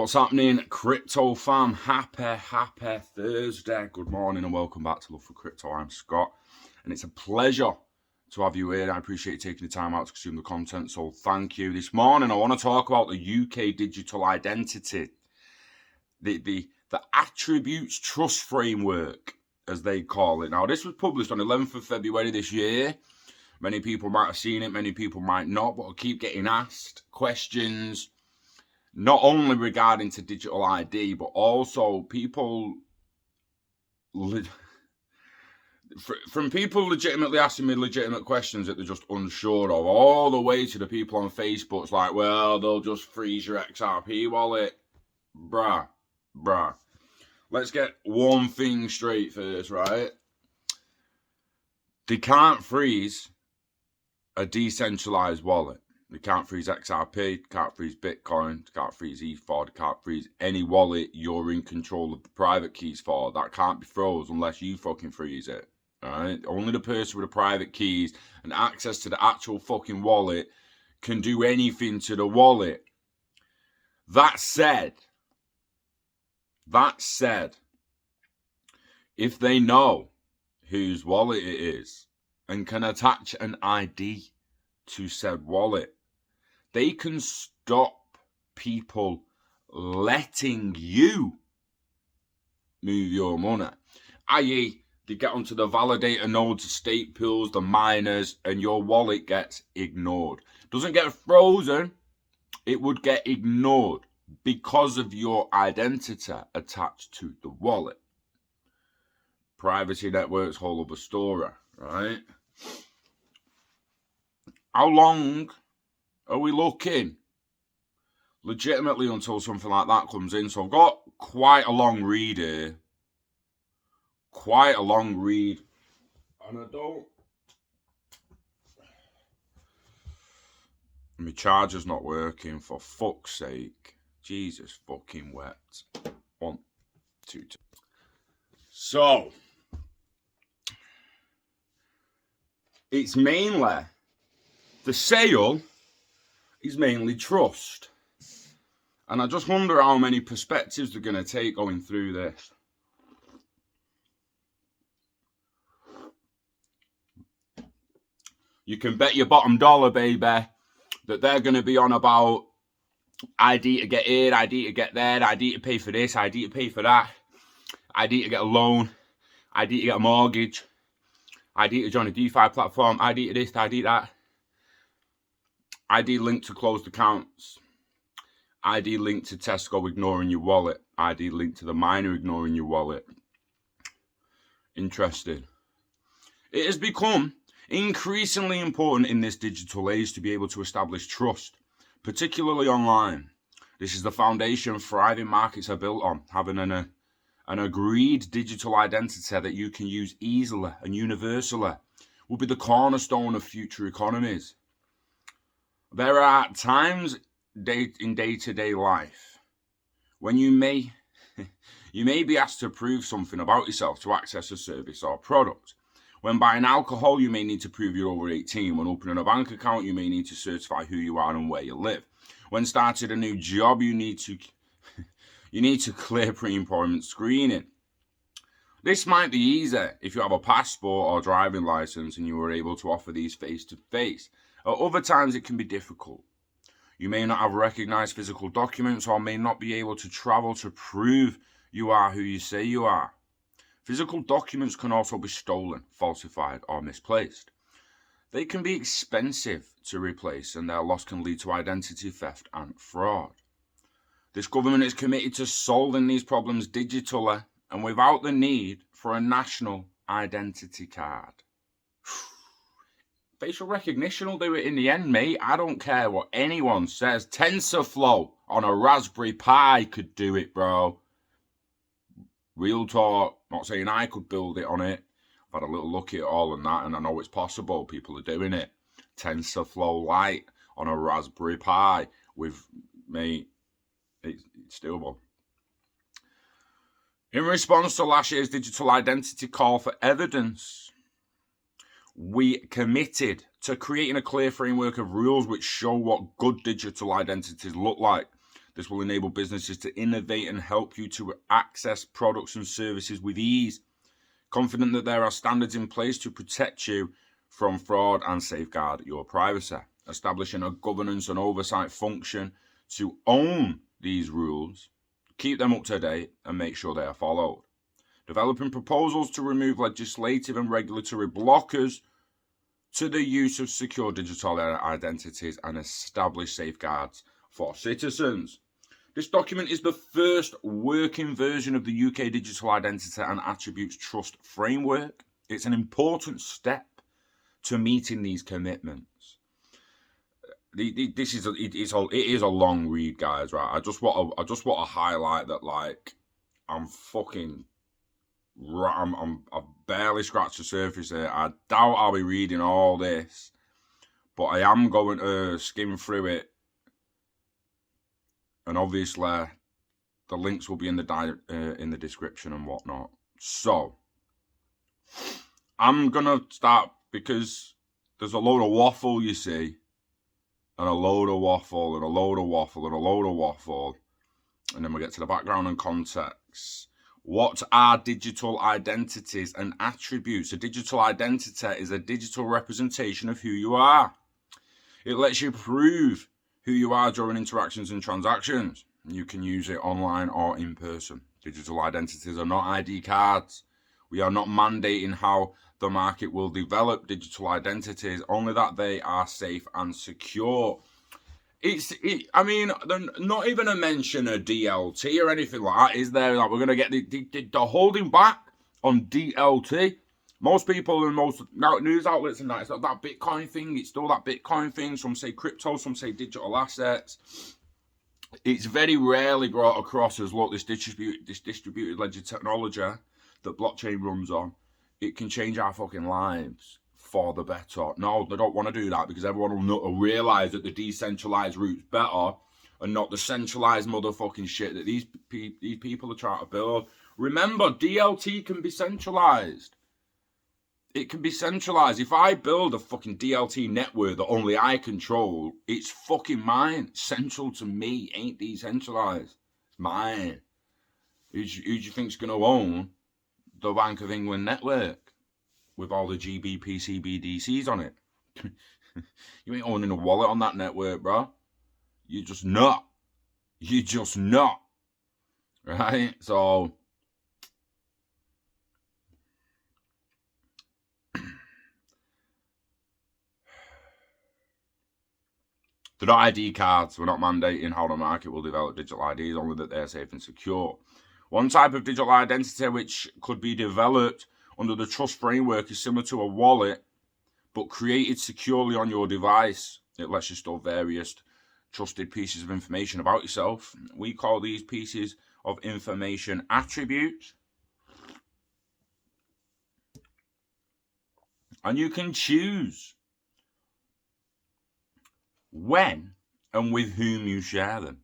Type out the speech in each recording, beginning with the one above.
What's happening, crypto fam? Happy Thursday. Good morning and welcome back to Love for Crypto. I'm Scott and it's a pleasure to have you here. I appreciate you taking the time out to consume the content, so thank you. This morning I want to talk about the UK digital identity, the attributes trust framework, as they call it. Now, this was published on 11th of February this year. Many people might have seen it, many people might not, but I keep getting asked questions, not only regarding to digital ID, but also people, from people legitimately asking me legitimate questions that they're just unsure of, all the way to the people on Facebook. It's like, well, they'll just freeze your XRP wallet. Bruh. Let's get one thing straight first, right? They can't freeze a decentralized wallet. They can't freeze XRP, can't freeze Bitcoin, can't freeze ETH, can't freeze any wallet you're in control of the private keys for. That can't be froze unless you fucking freeze it. Alright? Only the person with the private keys and access to the actual fucking wallet can do anything to the wallet. That said, if they know whose wallet it is and can attach an ID to said wallet, they can stop people letting you move your money. I.e., they get onto the validator nodes, the stake pools, the miners, and your wallet gets ignored. Doesn't get frozen, it would get ignored because of your identity attached to the wallet. Privacy networks, whole other story, right? How long are we looking legitimately until something like that comes in? So I've got quite a long read here. And I don't... My charger's not working, for fuck's sake. Jesus fucking wet. 1, 2, 2. So, it's mainly... The sale is mainly trust. And I just wonder how many perspectives they're going to take going through this. You can bet your bottom dollar, baby, that they're going to be on about ID to get here, ID to get there, ID to pay for this, ID to pay for that, ID to get a loan, ID to get a mortgage, ID to join a DeFi platform, ID to this, ID to that. ID linked to closed accounts. ID linked to Tesco ignoring your wallet. ID linked to the miner ignoring your wallet. Interesting. It has become increasingly important in this digital age to be able to establish trust, particularly online. This is the foundation thriving markets are built on, having an agreed digital identity that you can use easily and universally will be the cornerstone of future economies. There are times in day-to-day life when you may be asked to prove something about yourself to access a service or product. When buying alcohol, you may need to prove you're over 18. When opening a bank account, you may need to certify who you are and where you live. When starting a new job, you need to clear pre-employment screening. This might be easy if you have a passport or driving license and you were able to offer these face-to-face. At other times, it can be difficult. You may not have recognized physical documents or may not be able to travel to prove you are who you say you are. Physical documents can also be stolen, falsified, or misplaced. They can be expensive to replace and their loss can lead to identity theft and fraud. This government is committed to solving these problems digitally and without the need for a national identity card. Facial recognition will do it in the end, mate. I don't care what anyone says. TensorFlow on a Raspberry Pi could do it, bro. Real talk. Not saying I could build it on it. I've had a little look at it all and that, and I know it's possible. People are doing it. TensorFlow Lite on a Raspberry Pi with, mate, it's doable. In response to last year's digital identity call for evidence, we committed to creating a clear framework of rules which show what good digital identities look like. This will enable businesses to innovate and help you to access products and services with ease. Confident that there are standards in place to protect you from fraud and safeguard your privacy. Establishing a governance and oversight function to own these rules, keep them up to date, and make sure they are followed. Developing proposals to remove legislative and regulatory blockers to the use of secure digital identities and establish safeguards for citizens. This document is the first working version of the UK Digital Identity and Attributes Trust Framework. It's an important step to meeting these commitments. It is a long read, guys. Right? I just want to highlight that, like, I've barely scratched the surface here. I doubt I'll be reading all this, but I am going to skim through it. And obviously, the links will be in the description and whatnot. So, I'm going to start because there's a load of waffle, you see. And a load of waffle, and a load of waffle, and a load of waffle. And then we get to the background and context. What are digital identities and attributes? A digital identity is a digital representation of who you are. It lets you prove who you are during interactions and transactions. You can use it online or in person. Digital identities are not ID cards. We are not mandating how the market will develop digital identities, only that they are safe and secure. I mean, not even a mention of DLT or anything like that, is there? Like, we're going to get the holding back on DLT. Most people and most news outlets and that, it's like that Bitcoin thing. It's still that Bitcoin thing. Some say crypto, some say digital assets. It's very rarely brought across as, look, this distributed ledger technology that blockchain runs on, it can change our fucking lives for the better. No, they don't want to do that because everyone will realise that the decentralised route's better and not the centralised motherfucking shit that these people are trying to build. Remember, DLT can be centralised. It can be centralised. If I build a fucking DLT network that only I control, it's fucking mine. Central to me, ain't decentralised. It's mine. Who do you think's going to own the Bank of England network with all the GBP CBDCs on it? You ain't owning a wallet on that network, bro. You're just not. You're just not. Right? So, they're not ID cards. We're not mandating how the market will develop digital IDs, only that they're safe and secure. One type of digital identity which could be developed under the trust framework is similar to a wallet, but created securely on your device. It lets you store various trusted pieces of information about yourself. We call these pieces of information attributes. And you can choose when and with whom you share them,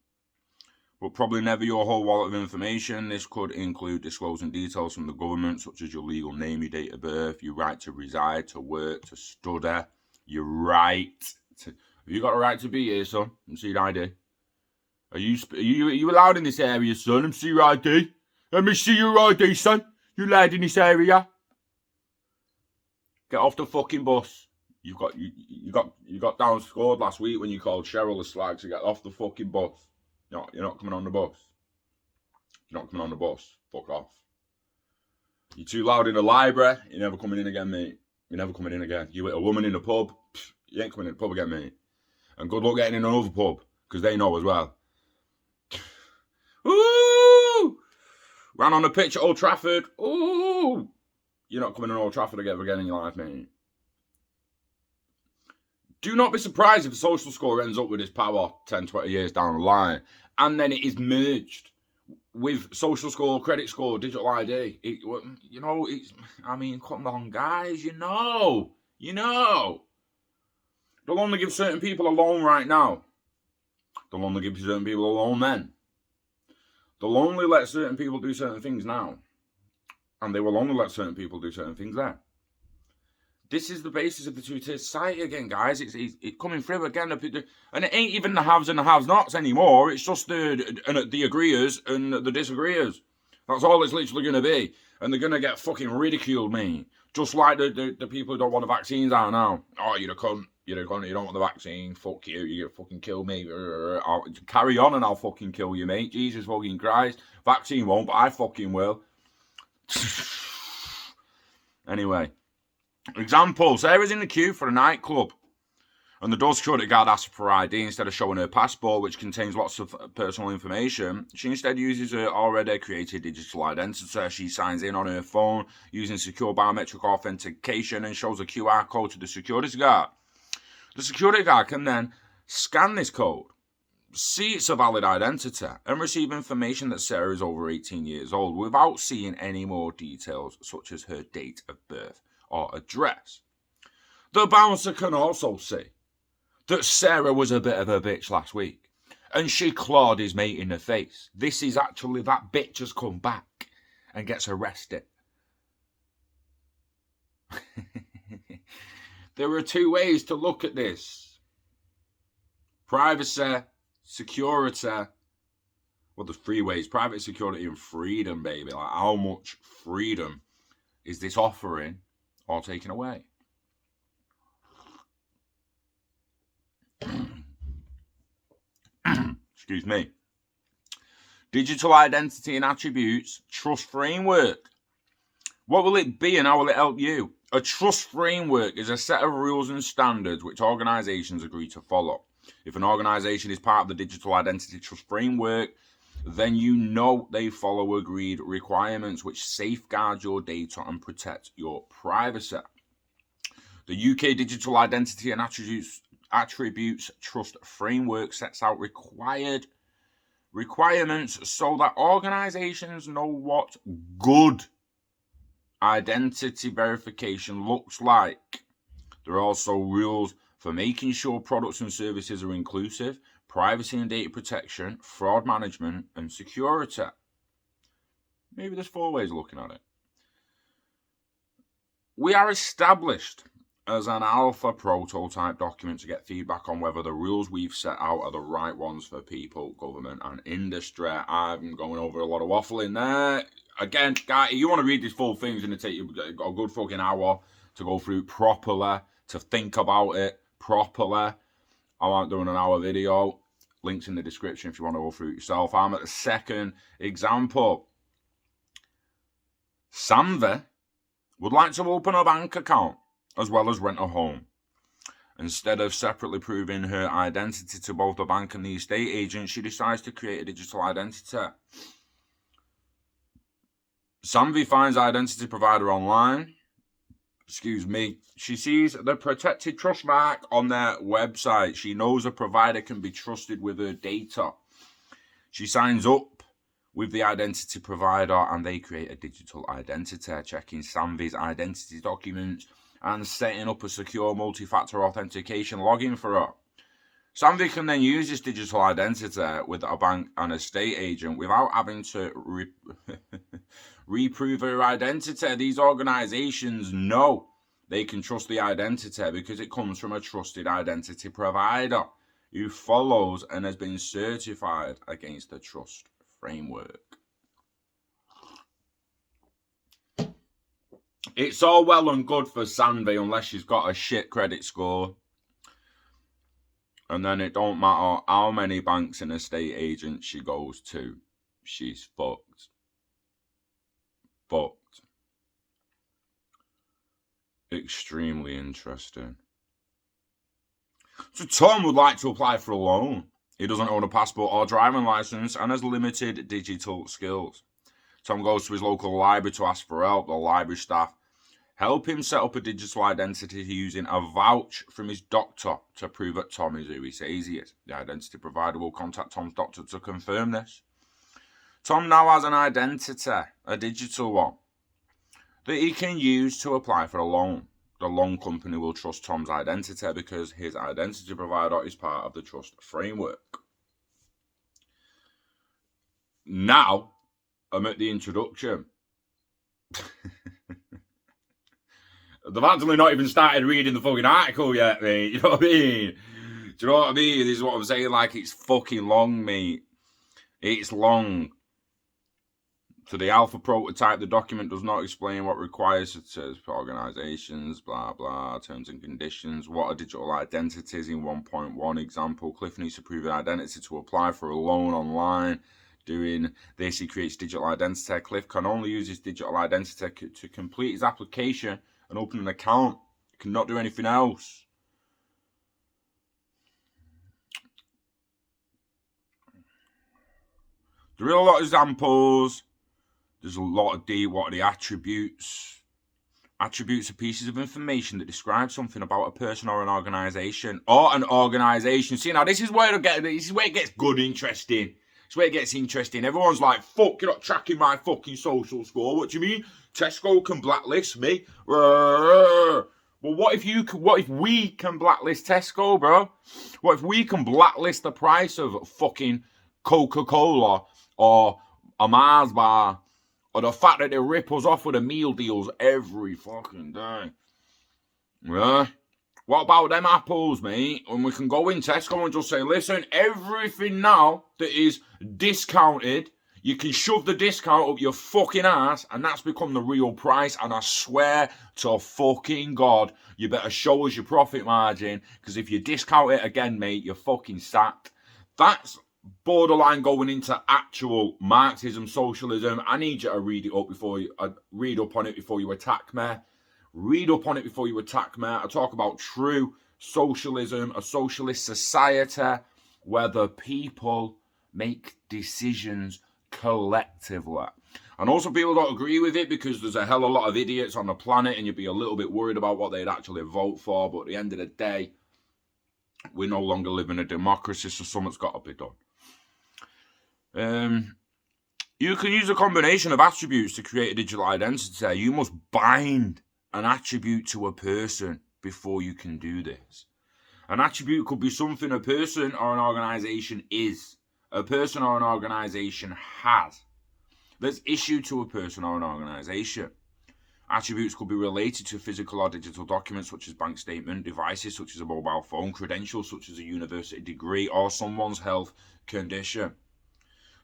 but probably never your whole wallet of information. This could include disclosing details from the government, such as your legal name, your date of birth, your right to reside, to work, to study, your right to... Have you got a right to be here, son? Let me see your ID. Are you allowed in this area, son? Let me see your ID. Let me see your ID, son. You allowed in this area? Get off the fucking bus. You got down scored last week when you called Cheryl a slag, so get off the fucking bus. No, you're not coming on the bus. You're not coming on the bus. Fuck off. You're too loud in the library. You're never coming in again, mate. You're never coming in again. You with a woman in the pub. You ain't coming in the pub again, mate. And good luck getting in another pub, because they know as well. Ooh! Ran on the pitch at Old Trafford. Ooh! You're not coming in Old Trafford again in your life, mate. Do not be surprised if the social score ends up with its power 10, 20 years down the line, and then it is merged with social score, credit score, digital ID. I mean, come on, guys, you know. They'll only give certain people a loan right now. They'll only give certain people a loan then. They'll only let certain people do certain things now, and they will only let certain people do certain things then. This is the basis of the two-tier society again, guys. It's coming through again. And it ain't even the haves and the have-nots anymore. It's just the agreeers and the disagreeers. That's all it's literally going to be. And they're going to get fucking ridiculed, mate. Just like the people who don't want the vaccines are now. Oh, you're a cunt. You're a cunt. You don't want the vaccine. Fuck you. You're going to fucking kill me. I'll carry on and I'll fucking kill you, mate. Jesus fucking Christ. Vaccine won't, but I fucking will. Anyway. Example, Sarah's in the queue for a nightclub and the door security guard asks for ID instead of showing her passport, which contains lots of personal information. She instead uses her already created digital identity. She signs in on her phone using secure biometric authentication and shows a QR code to the security guard. The security guard can then scan this code, see it's a valid identity, and receive information that Sarah is over 18 years old without seeing any more details such as her date of birth or address. The bouncer can also see that Sarah was a bit of a bitch last week and she clawed his mate in the face. This is actually that bitch has come back and gets arrested. There are two ways to look at this. Privacy, security. Well, there's three ways. Private security and freedom, baby. Like, how much freedom is this offering or taken away? Excuse me. Digital identity and attributes, trust framework. What will it be and how will it help you? A trust framework is a set of rules and standards which organizations agree to follow. If an organization is part of the digital identity trust framework, then you know they follow agreed requirements which safeguard your data and protect your privacy. The UK Digital Identity and Attributes Trust Framework sets out requirements so that organizations know what good identity verification looks like. There are also rules for making sure products and services are inclusive, privacy and data protection, fraud management, and security. Maybe there's 4 ways of looking at it. We are established as an alpha prototype document to get feedback on whether the rules we've set out are the right ones for people, government, and industry. I'm going over a lot of waffling there. Again, guys, you want to read this full thing, it's going to take you a good fucking hour to go through it properly, to think about it properly. I won't do an hour video. Links in the description if you want to go through it yourself. I'm at the second example. Sanvi would like to open a bank account as well as rent a home. Instead of separately proving her identity to both the bank and the estate agent, she decides to create a digital identity. Sanvi finds identity provider online. She sees the protected trust mark on their website. She knows a provider can be trusted with her data. She signs up with the identity provider and they create a digital identity, checking Sanvi's identity documents and setting up a secure multi-factor authentication login for her. Sanvi can then use this digital identity with a bank and estate agent without having to reprove her identity. These organizations know they can trust the identity because it comes from a trusted identity provider who follows and has been certified against the trust framework. It's all well and good for Sanvi unless she's got a shit credit score. And then it don't matter how many banks and estate agents she goes to. She's fucked. Fucked. Extremely interesting. So Tom would like to apply for a loan. He doesn't own a passport or driving license and has limited digital skills. Tom goes to his local library to ask for help. The library staff help him set up a digital identity using a vouch from his doctor to prove that Tom is who he says he is. The identity provider will contact Tom's doctor to confirm this. Tom now has an identity, a digital one, that he can use to apply for a loan. The loan company will trust Tom's identity because his identity provider is part of the trust framework. Now, I'm at the introduction. They've actually not even started reading the fucking article yet, mate. You know what I mean? Do you know what I mean? This is what I'm saying. Like, it's fucking long, mate. It's long. So the alpha prototype, the document does not explain what requires. It says for organizations, blah, blah, terms and conditions. What are digital identities in 1.1 example? Cliff needs to prove an identity to apply for a loan online. Doing this, he creates digital identity. Cliff can only use his digital identity to complete his application and open an account. He cannot do anything else. There are a lot of examples. There's a lot of what are the attributes? Attributes are pieces of information that describe something about a person or an organization. See, now this is where it gets good, interesting. It's where it gets interesting. Everyone's like, fuck, you're not tracking my fucking social score. What do you mean? Tesco can blacklist me? Well, what if we can blacklist Tesco, bro? What if we can blacklist the price of fucking Coca-Cola or a Mars bar? Or the fact that they rip us off with the meal deals every fucking day. Yeah. What about them apples, mate? When we can go in Tesco and just say, listen, everything now that is discounted, you can shove the discount up your fucking ass, and that's become the real price. And I swear to fucking God, you better show us your profit margin, because if you discount it again, mate, you're fucking sacked. That's borderline going into actual Marxism, socialism. I need you to read up on it before you attack me. Read up on it before you attack me. I talk about true socialism, a socialist society where the people make decisions collectively. And also people don't agree with it because there's a hell of a lot of idiots on the planet and you'd be a little bit worried about what they'd actually vote for. But at the end of the day, we no longer live in a democracy, so something's got to be done. You can use a combination of attributes to create a digital identity. You must bind an attribute to a person before you can do this. An attribute could be something a person or an organization is, a person or an organization has, that's issued to a person or an organization. Attributes could be related to physical or digital documents such as bank statement, devices such as a mobile phone, credentials such as a university degree, or someone's health condition.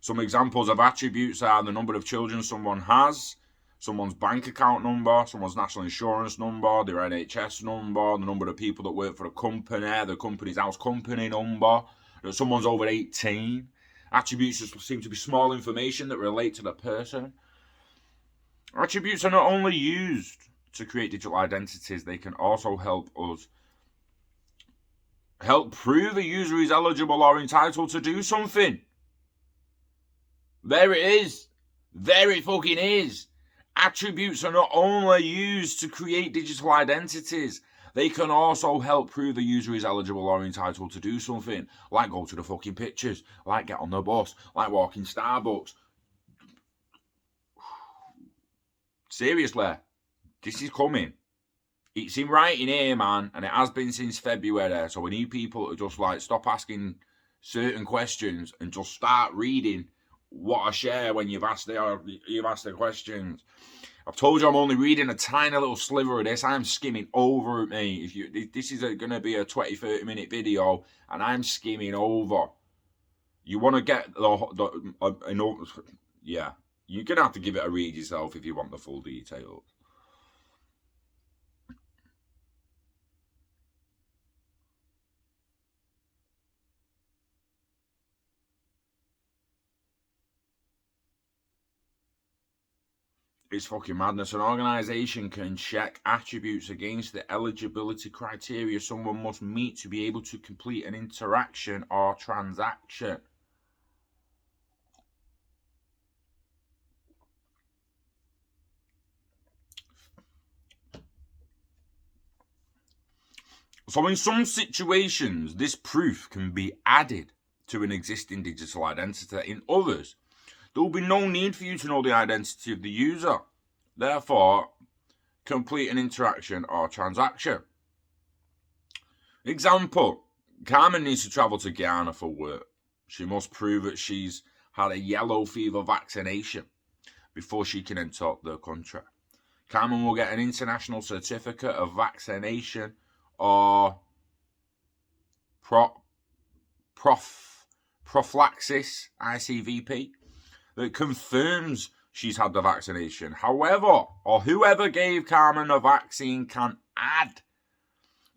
Some examples of attributes are the number of children someone has, someone's bank account number, someone's national insurance number, their NHS number, the number of people that work for a company, the company's house company number, that someone's over 18. Attributes just seem to be small information that relate to the person. Attributes are not only used to create digital identities, they can also help prove a user is eligible or entitled to do something. There it is. There it fucking is. Attributes are not only used to create digital identities, they can also help prove the user is eligible or entitled to do something, like go to the fucking pictures, like get on the bus, like walk in Starbucks. Seriously, this is coming. It's in writing here, man, and it has been since February, so we need people to just like stop asking certain questions and just start reading what I share when you've asked the questions. I've told you I'm only reading a tiny little sliver of this. I'm skimming over it, mate. This is going to be a 20-30 minute video, and I'm skimming over. You want to get yeah. You're going to have to give it a read yourself if you want the full details. It's fucking madness. An organization can check attributes against the eligibility criteria someone must meet to be able to complete an interaction or transaction. So in some situations, this proof can be added to an existing digital identity. In others, there will be no need for you to know the identity of the user. Therefore, complete an interaction or transaction. Example, Carmen needs to travel to Ghana for work. She must prove that she's had a yellow fever vaccination before she can enter the country. Carmen will get an international certificate of vaccination or prophylaxis, ICVP, that confirms she's had the vaccination. However, or whoever gave Carmen a vaccine can add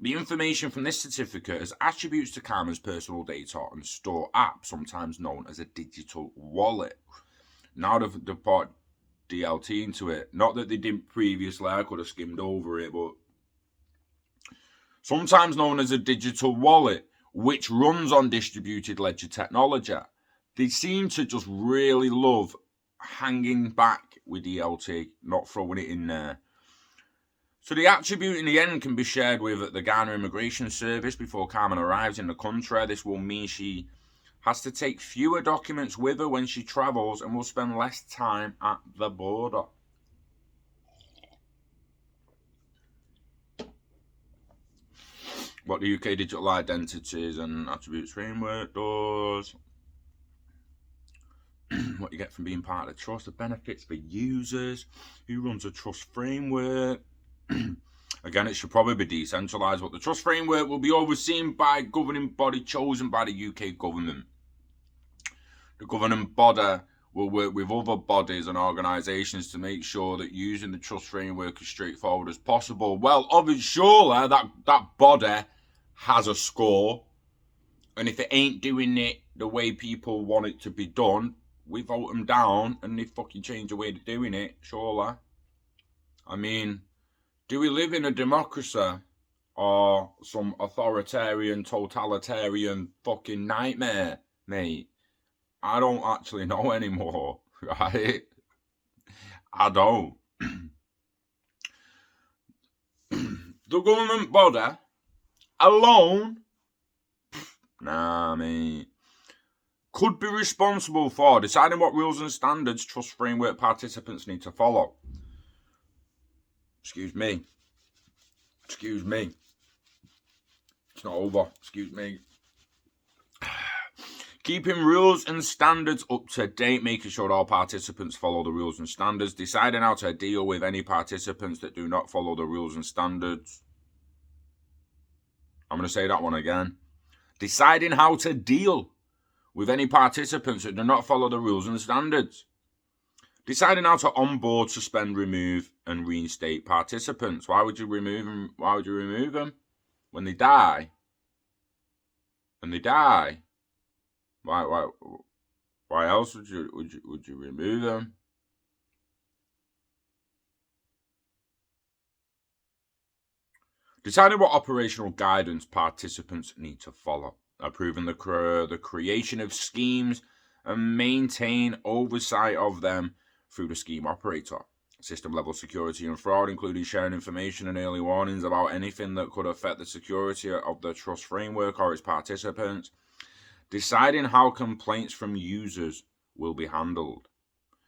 the information from this certificate as attributes to Carmen's personal data and store app, sometimes known as a digital wallet. Now they've put DLT into it. Not that they didn't previously, I could have skimmed over it, but sometimes known as a digital wallet, which runs on distributed ledger technology. They seem to just really love hanging back with DLT, not throwing it in there. So the attribute in the end can be shared with the Ghana Immigration Service before Carmen arrives in the country. This will mean she has to take fewer documents with her when she travels and will spend less time at the border. What the UK Digital Identities and Attributes Framework does. What you get from being part of the trust, the benefits for users, who runs a trust framework. Again, it should probably be decentralised, but the trust framework will be overseen by a governing body chosen by the UK government. The governing body will work with other bodies and organisations to make sure that using the trust framework is straightforward as possible. Well, obviously, surely that body has a score, and if it ain't doing it the way people want it to be done, we vote them down and they fucking change the way they're doing it, surely. I mean, do we live in a democracy or some authoritarian, totalitarian fucking nightmare, mate? I don't actually know anymore, right? I don't. The government body alone, mate, could be responsible for deciding what rules and standards trust framework participants need to follow. Excuse me. It's not over. Excuse me. Keeping rules and standards up to date, making sure all participants follow the rules and standards, deciding how to deal with any participants that do not follow the rules and standards. I'm going to say that one again. Deciding how to deal with any participants that do not follow the rules and standards. Deciding how to onboard, suspend, remove, and reinstate participants. Why would you remove them? Why would you remove them? When they die? Why else would you remove them? Deciding what operational guidance participants need to follow. Approving the creation of schemes and maintain oversight of them through the scheme operator. System level security and fraud, including sharing information and early warnings about anything that could affect the security of the trust framework or its participants. Deciding how complaints from users will be handled.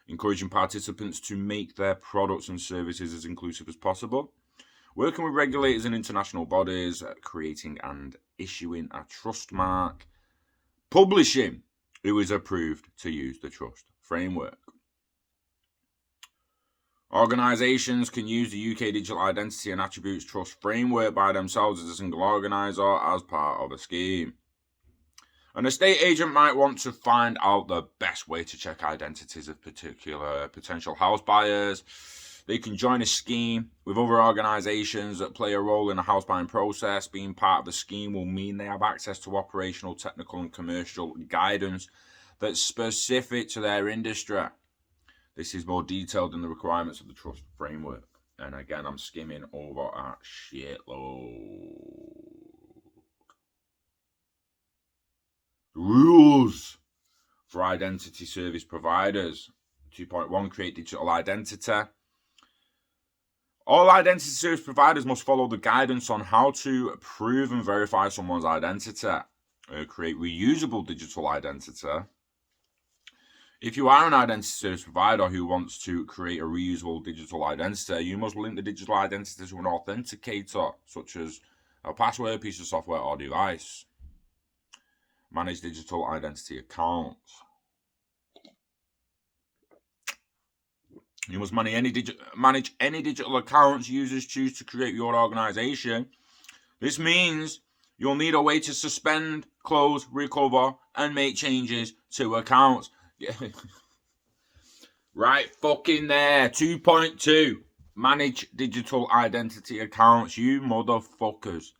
Encouraging participants to make their products and services as inclusive as possible. Working with regulators and international bodies, creating and issuing a trust mark. Publishing who is approved to use the trust framework. Organisations can use the UK Digital Identity and Attributes Trust framework by themselves as a single organiser as part of a scheme. An estate agent might want to find out the best way to check identities of particular potential house buyers. They can join a scheme with other organisations that play a role in the house buying process. Being part of the scheme will mean they have access to operational, technical and commercial guidance that's specific to their industry. This is more detailed in the requirements of the trust framework. And again, I'm skimming over a shitload. Rules for identity service providers. 2.1, create digital identity. All identity service providers must follow the guidance on how to prove and verify someone's identity. Create reusable digital identity. If you are an identity service provider who wants to create a reusable digital identity, you must link the digital identity to an authenticator, such as a password, piece of software, or device. Manage digital identity accounts. You must manage any digital accounts users choose to create your organization. This means you'll need a way to suspend, close, recover, and make changes to accounts. Right fucking there. 2.2. Manage digital identity accounts. You motherfuckers.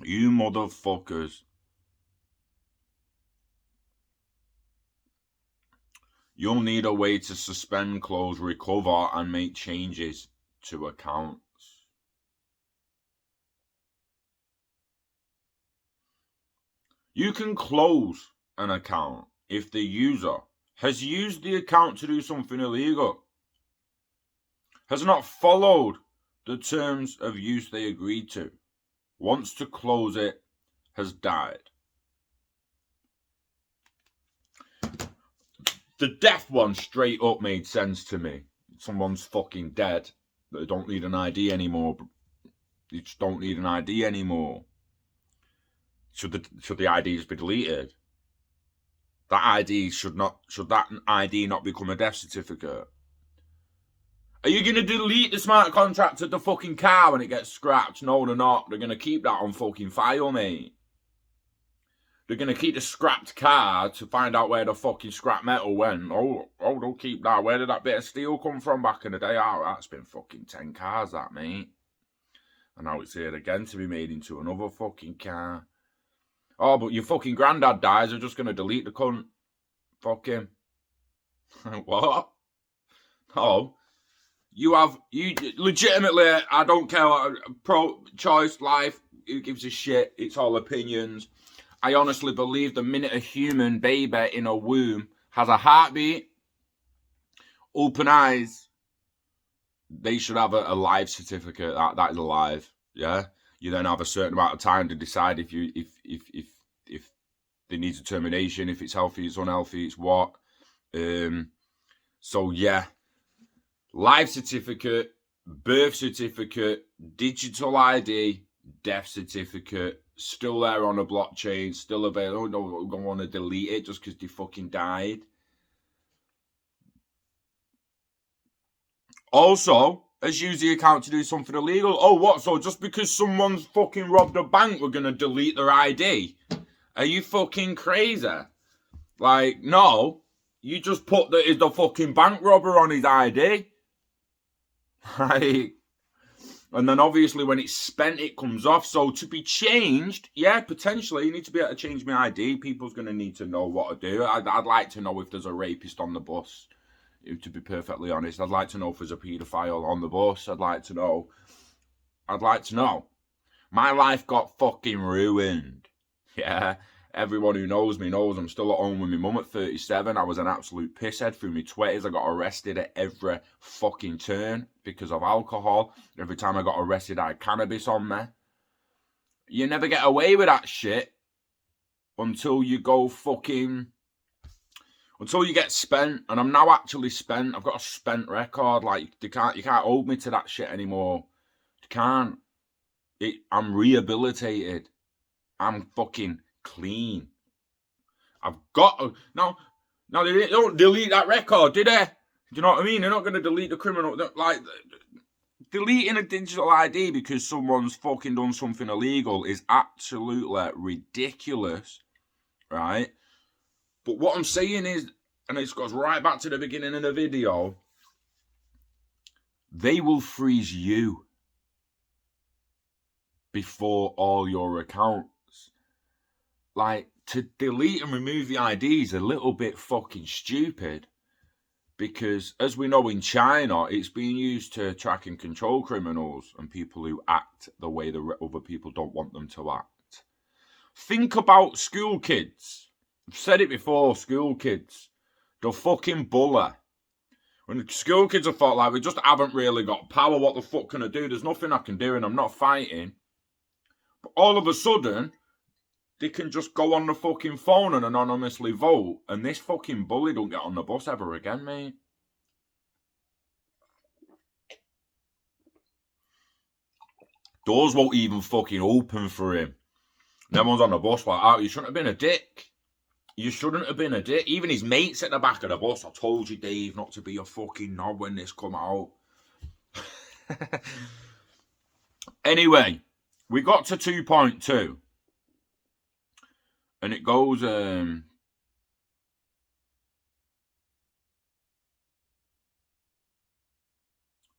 You motherfuckers. You'll need a way to suspend, close, recover, and make changes to accounts. You can close an account if the user has used the account to do something illegal, has not followed the terms of use they agreed to, wants to close it, has died. The death one straight up made sense to me. Someone's fucking dead. They don't need an ID anymore. They just don't need an ID anymore. Should the IDs be deleted? That ID should that ID not become a death certificate? Are you gonna delete the smart contract of the fucking car when it gets scrapped? No, they're not. They're gonna keep that on fucking file, mate. They're gonna keep the scrapped car to find out where the fucking scrap metal went. Oh, they'll keep that. Where did that bit of steel come from back in the day? Oh, that's been fucking 10 cars, that, mate. And now it's here again to be made into another fucking car. Oh, but your fucking granddad dies, they're just going to delete the cunt. Fuck him. What? Oh. You legitimately, I don't care, pro-choice, life, who gives a shit, it's all opinions. I honestly believe the minute a human baby in a womb has a heartbeat, open eyes, they should have a life certificate. That is alive, yeah? You then have a certain amount of time to decide if they need a termination, if it's healthy, it's unhealthy, it's what. So yeah, life certificate, birth certificate, digital ID, death certificate, still there on a blockchain, still available. Don't want to delete it just because they fucking died. Also, has used the account to do something illegal. Oh, what? So just because someone's fucking robbed a bank, we're going to delete their ID? Are you fucking crazy? Like, no. You just put the fucking bank robber on his ID. Like, and then obviously when it's spent, it comes off. So to be changed, yeah, potentially you need to be able to change my ID. People's going to need to know what to do. I'd like to know if there's a rapist on the bus. To be perfectly honest, I'd like to know if there's a paedophile on the bus. I'd like to know. My life got fucking ruined. Yeah. Everyone who knows me knows I'm still at home with my mum at 37. I was an absolute pisshead through my 20s. I got arrested at every fucking turn because of alcohol. Every time I got arrested, I had cannabis on me. You never get away with that shit until you go fucking... Until you get spent. And I'm now actually spent. I've got a spent record. Like, you can't hold me to that shit anymore. You can't. I'm rehabilitated. I'm fucking... clean. I've got to, no, they don't delete that record, did they? Do you know what I mean? They're not going to delete the criminal. Like, deleting a digital ID because someone's fucking done something illegal is absolutely ridiculous, right? But what I'm saying is, and it goes right back to the beginning of the video, they will freeze you before all your accounts. Like, to delete and remove the ID is a little bit fucking stupid because, as we know in China, it's being used to track and control criminals and people who act the way the other people don't want them to act. Think about school kids. I've said it before, school kids. They're fucking bully. When the school kids have thought, like, we just haven't really got power, what the fuck can I do? There's nothing I can do and I'm not fighting. But all of a sudden... they can just go on the fucking phone and anonymously vote, and this fucking bully don't get on the bus ever again, mate. Doors won't even fucking open for him. And everyone's on the bus like, oh, you shouldn't have been a dick. You shouldn't have been a dick. Even his mates at the back of the bus, I told you, Dave, not to be a fucking knob when this come out. Anyway, we got to 2.2. And it goes,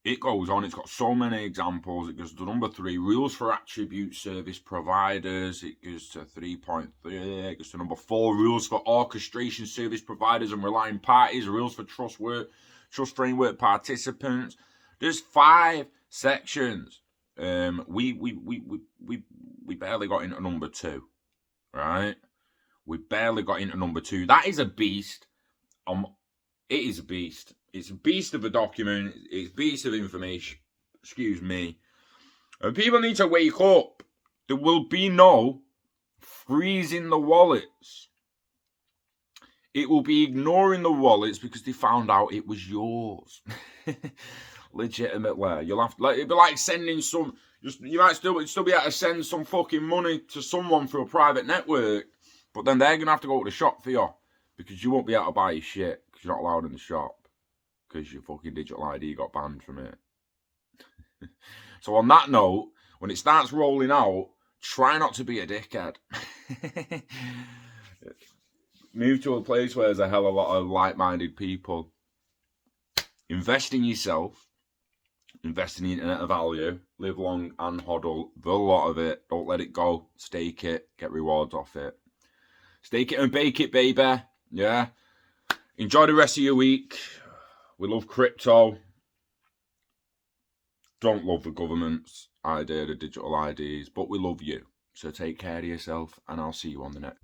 it goes on. It's got so many examples. It goes to number 3, rules for attribute service providers. It goes to 3.3. It goes to number 4, rules for orchestration service providers and relying parties. Rules for trust framework participants. There's 5 sections. We barely got into number 2, right? We barely got into number 2. That is a beast. It is a beast. It's a beast of a document. It's a beast of information. Excuse me. And people need to wake up. There will be no freezing the wallets. It will be ignoring the wallets because they found out it was yours. Legitimately. You'll have to, it'd be like sending some. You might still be able to send some fucking money to someone through a private network, but then they're gonna have to go to the shop for you because you won't be able to buy your shit because you're not allowed in the shop because your fucking digital ID got banned from it. So on that note, when it starts rolling out, try not to be a dickhead. Move to a place where there's a hell of a lot of like-minded people. Invest in yourself. Invest in the internet of value. Live long and hodl. The lot of it. Don't let it go. Stake it. Get rewards off it. Stake it and bake it, baby. Yeah. Enjoy the rest of your week. We love crypto. Don't love the government's idea, the digital IDs, but we love you. So take care of yourself, and I'll see you on the next.